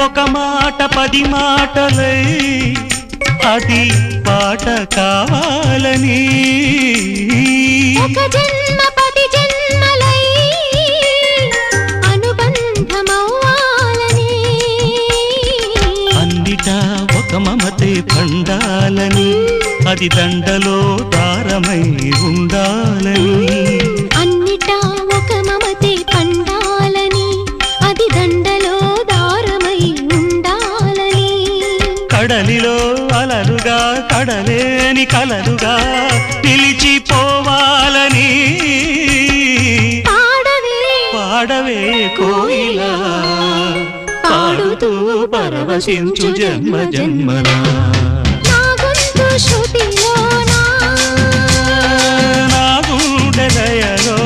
ఒక మాట 10 మాటలై అది పాట కావాలని ఒక జన్మ 10 జన్మలై అనుబంధమవ్వాలని అన్నిటా ఒక మమతే పండాలని అది దండలో దారమై ఉండాలని అన్నిటా ఒక మమతే పండాలని అది దండలో దారమై ఉండాలని కడలిలో అలలుగా కడలేని కలలుగా నిలిచిపోవాలని పాడవే కోయిలా పాడుతూ పరవశించు జన్మ జన్మలా నా గొంతు శృతిలోనా నా గుండె లయలో